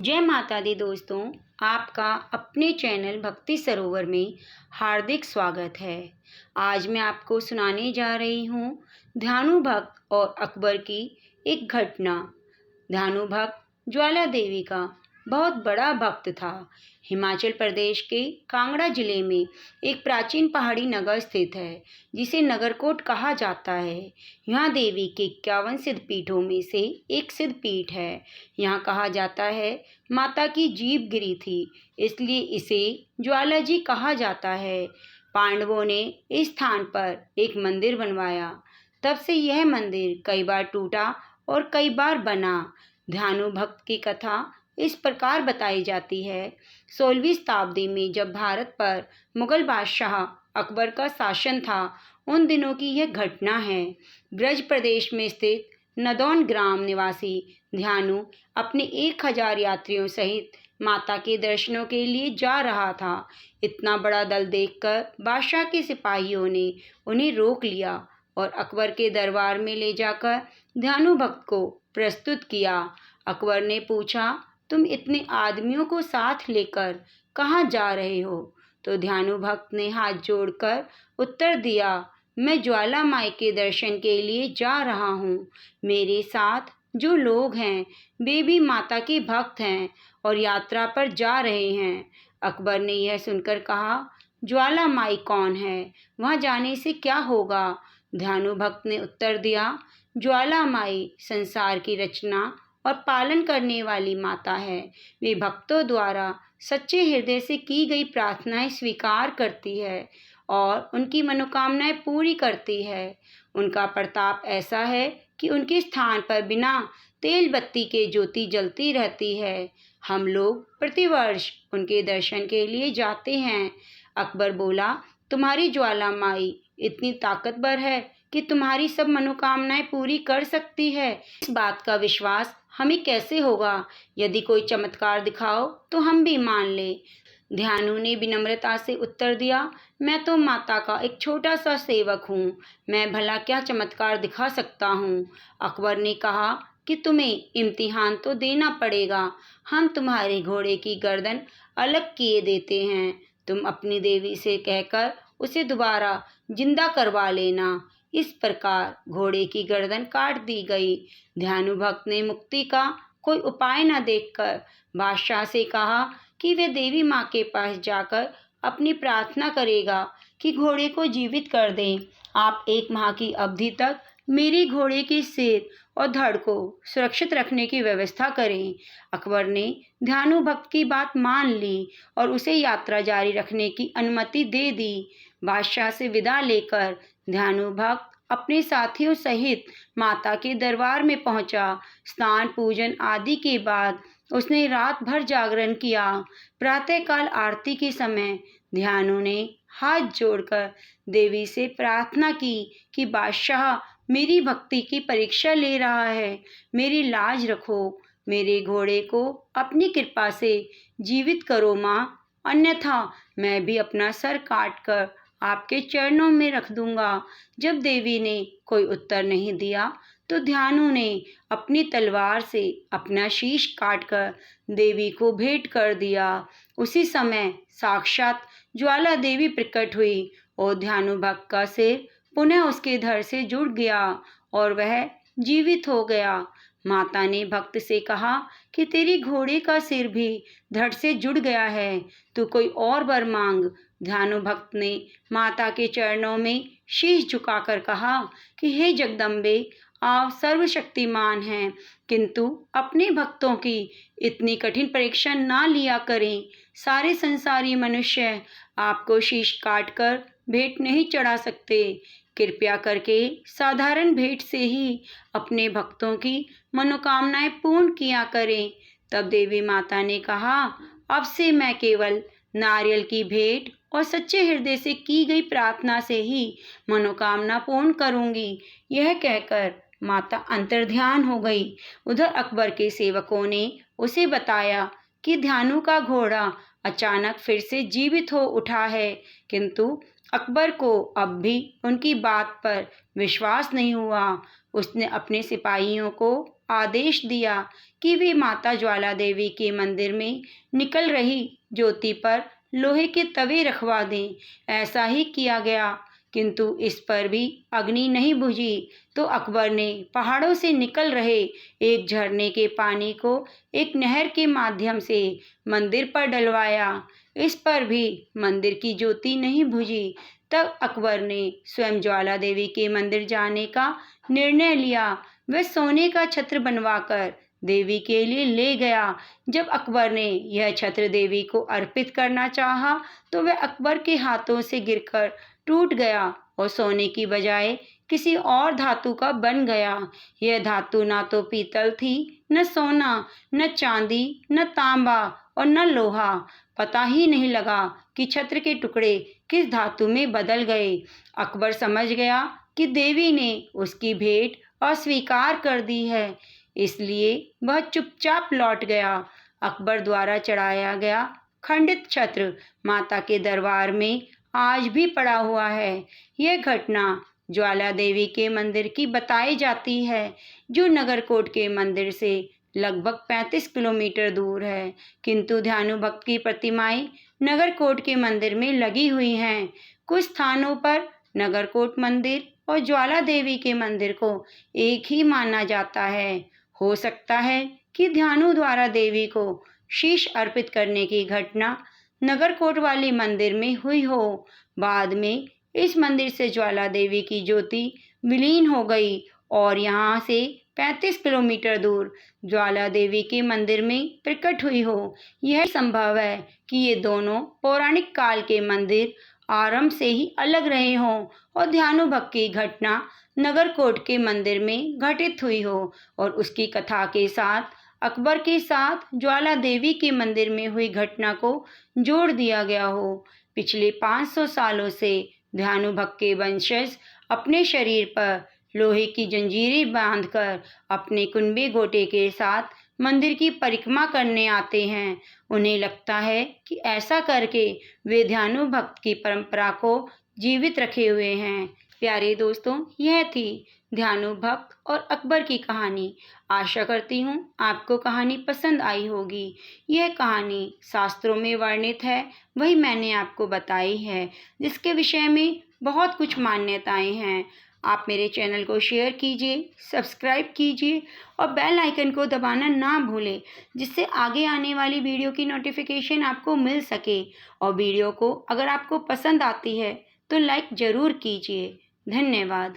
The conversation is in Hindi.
जय माता दी दोस्तों। आपका अपने चैनल भक्ति सरोवर में हार्दिक स्वागत है। आज मैं आपको सुनाने जा रही हूँ ध्यानु भक्त और अकबर की एक घटना। ध्यानु भक्त ज्वाला देवी का बहुत बड़ा भक्त था। हिमाचल प्रदेश के कांगड़ा जिले में एक प्राचीन पहाड़ी नगर स्थित है जिसे नगरकोट कहा जाता है। यहाँ देवी के 51 सिद्धपीठों में से एक सिद्धपीठ है। यहाँ कहा जाता है माता की जीभ गिरी थी, इसलिए इसे ज्वाला जी कहा जाता है। पांडवों ने इस स्थान पर एक मंदिर बनवाया। तब से यह मंदिर कई बार टूटा और कई बार बना। ध्यानु भक्त की कथा इस प्रकार बताई जाती है। 16वीं शताब्दी में जब भारत पर मुगल बादशाह अकबर का शासन था, उन दिनों की यह घटना है। ब्रज प्रदेश में स्थित नदौन ग्राम निवासी ध्यानु अपने 1000 यात्रियों सहित माता के दर्शनों के लिए जा रहा था। इतना बड़ा दल देखकर बादशाह के सिपाहियों ने उन्हें रोक लिया और अकबर के दरबार में ले जाकर ध्यानु भक्त को प्रस्तुत किया। अकबर ने पूछा, तुम इतने आदमियों को साथ लेकर कहाँ जा रहे हो? तो ध्यानु भक्त ने हाथ जोड़कर उत्तर दिया, मैं ज्वाला माई के दर्शन के लिए जा रहा हूँ। मेरे साथ जो लोग हैं वे भी माता के भक्त हैं और यात्रा पर जा रहे हैं। अकबर ने यह सुनकर कहा, ज्वाला माई कौन है? वहाँ जाने से क्या होगा? ध्यानु भक्त ने उत्तर दिया, ज्वाला माई संसार की रचना और पालन करने वाली माता है। वे भक्तों द्वारा सच्चे हृदय से की गई प्रार्थनाएं स्वीकार करती है और उनकी मनोकामनाएं पूरी करती है। उनका प्रताप ऐसा है कि उनके स्थान पर बिना तेल बत्ती के ज्योति जलती रहती है। हम लोग प्रतिवर्ष उनके दर्शन के लिए जाते हैं। अकबर बोला, तुम्हारी ज्वाला माई इतनी ताकतवर है कि तुम्हारी सब मनोकामनाएं पूरी कर सकती है। इस बात का विश्वास हमें कैसे होगा? यदि कोई चमत्कार दिखाओ तो हम भी मान ले। ध्यानु ने विनम्रता से उत्तर दिया, मैं तो माता का एक छोटा सा सेवक हूँ, मैं भला क्या चमत्कार दिखा सकता हूँ। अकबर ने कहा कि तुम्हें इम्तिहान तो देना पड़ेगा। हम तुम्हारे घोड़े की गर्दन अलग किए देते हैं। तुम अपनी देवी से कहकर उसे दोबारा जिंदा करवा लेना। इस प्रकार घोड़े की गर्दन काट दी गई। ध्यानु भक्त ने मुक्ति का कोई उपाय न देखकर बादशाह से कहा कि वे देवी माँ के पास जाकर अपनी प्रार्थना करेगा कि घोड़े को जीवित कर दें। आप 1 माह की अवधि तक मेरे घोड़े के सिर और धड़ को सुरक्षित रखने की व्यवस्था करें। अकबर ने ध्यानु भक्त की बात मान ली और उसे यात्रा जारी रखने की अनुमति दे दी। बादशाह से विदा लेकर ध्यानु भक्त अपने साथियों सहित माता के दरबार में पहुंचा। स्नान पूजन आदि के बाद उसने रात भर जागरण किया। प्रातःकाल आरती के समय ध्यानु ने हाथ जोड़कर देवी से प्रार्थना की कि बादशाह मेरी भक्ति की परीक्षा ले रहा है, मेरी लाज रखो, मेरे घोड़े को अपनी कृपा से जीवित करो माँ, अन्यथा मैं भी अपना सर काट कर आपके चरणों में रख दूंगा। जब देवी ने कोई उत्तर नहीं दिया तो ध्यानु ने अपनी तलवार से अपना शीश काटकर देवी को भेंट कर दिया। उसी समय साक्षात ज्वाला देवी प्रकट हुई और ध्यानु भक्त का सिर पुनः उसके धड़ से जुड़ गया और वह जीवित हो गया। माता ने भक्त से कहा कि तेरी घोड़े का सिर भी धड़ से जुड़ गया है, तू कोई और वर मांग। ध्यानु भक्त ने माता के चरणों में शीश झुकाकर कहा कि हे जगदम्बे, आप सर्वशक्तिमान हैं, किंतु अपने भक्तों की इतनी कठिन परीक्षा ना लिया करें। सारे संसारी मनुष्य आपको शीश काटकर भेंट नहीं चढ़ा सकते। कृपया करके साधारण भेंट से ही अपने भक्तों की मनोकामनाएं पूर्ण किया करें। तब देवी माता ने कहा, अब से मैं केवल नारियल की भेंट और सच्चे हृदय से की गई प्रार्थना से ही मनोकामना पूर्ण करूंगी। यह कहकर माता अंतर्ध्यान हो गई। उधर अकबर के सेवकों ने उसे बताया कि ध्यानु का घोड़ा अचानक फिर से जीवित हो उठा है, किंतु अकबर को अब भी उनकी बात पर विश्वास नहीं हुआ। उसने अपने सिपाहियों को आदेश दिया कि वे माता ज्वाला देवी के मंदिर में निकल रही ज्योति पर लोहे के तवे रखवा दें। ऐसा ही किया गया, किंतु इस पर भी अग्नि नहीं बुझी। तो अकबर ने पहाड़ों से निकल रहे एक झरने के पानी को एक नहर के माध्यम से मंदिर पर डलवाया। इस पर भी मंदिर की ज्योति नहीं बुझी। तब अकबर ने स्वयं ज्वाला देवी के मंदिर जाने का निर्णय लिया। वह सोने का छत्र बनवाकर देवी के लिए ले गया। जब अकबर ने यह छत्र देवी को अर्पित करना चाहा तो वह अकबर के हाथों से गिरकर टूट गया और सोने की बजाय किसी और धातु का बन गया। यह धातु ना तो पीतल थी, न सोना, न चांदी, न तांबा और न लोहा। पता ही नहीं लगा कि छत्र के टुकड़े किस धातु में बदल गए। अकबर समझ गया कि देवी ने उसकी भेंट अस्वीकार कर दी है, इसलिए वह चुपचाप लौट गया। अकबर द्वारा चढ़ाया गया खंडित छत्र माता के दरबार में आज भी पड़ा हुआ है। यह घटना ज्वाला देवी के मंदिर की बताई जाती है, जो नगरकोट के मंदिर से लगभग 35 किलोमीटर दूर है। किंतु ध्यानु भक्त की प्रतिमाएं नगरकोट के मंदिर में लगी हुई हैं। कुछ स्थानों पर नगरकोट मंदिर और ज्वाला देवी के मंदिर को एक ही माना जाता है। हो सकता है कि ध्यानु द्वारा देवी को शीश अर्पित करने की घटना नगरकोट वाले मंदिर में हुई हो। बाद में इस मंदिर से ज्वाला देवी की ज्योति विलीन हो गई और यहाँ से 35 किलोमीटर दूर ज्वाला देवी के मंदिर में प्रकट हुई हो। यह संभव है कि ये दोनों पौराणिक काल के मंदिर आरंभ से ही अलग रहे हों और ध्यानु भक्त की घटना नगरकोट के मंदिर में घटित हुई हो और उसकी कथा के साथ अकबर के साथ ज्वाला देवी के मंदिर में हुई घटना को जोड़ दिया गया हो। पिछले 500 सालों से ध्यानु भक्त के वंशज अपने शरीर पर लोहे की जंजीरें बांधकर अपने कुनबे गोटे के साथ मंदिर की परिक्रमा करने आते हैं। उन्हें लगता है कि ऐसा करके वे ध्यानु भक्त की परंपरा को जीवित रखे हुए हैं। प्यारे दोस्तों, यह थी ध्यानु भक्त और अकबर की कहानी। आशा करती हूँ आपको कहानी पसंद आई होगी। यह कहानी शास्त्रों में वर्णित है, वही मैंने आपको बताई है, जिसके विषय में बहुत कुछ मान्यताएं हैं। आप मेरे चैनल को शेयर कीजिए, सब्सक्राइब कीजिए और बेल आइकन को दबाना ना भूलें, जिससे आगे आने वाली वीडियो की नोटिफिकेशन आपको मिल सके। और वीडियो को अगर आपको पसंद आती है तो लाइक ज़रूर कीजिए। धन्यवाद।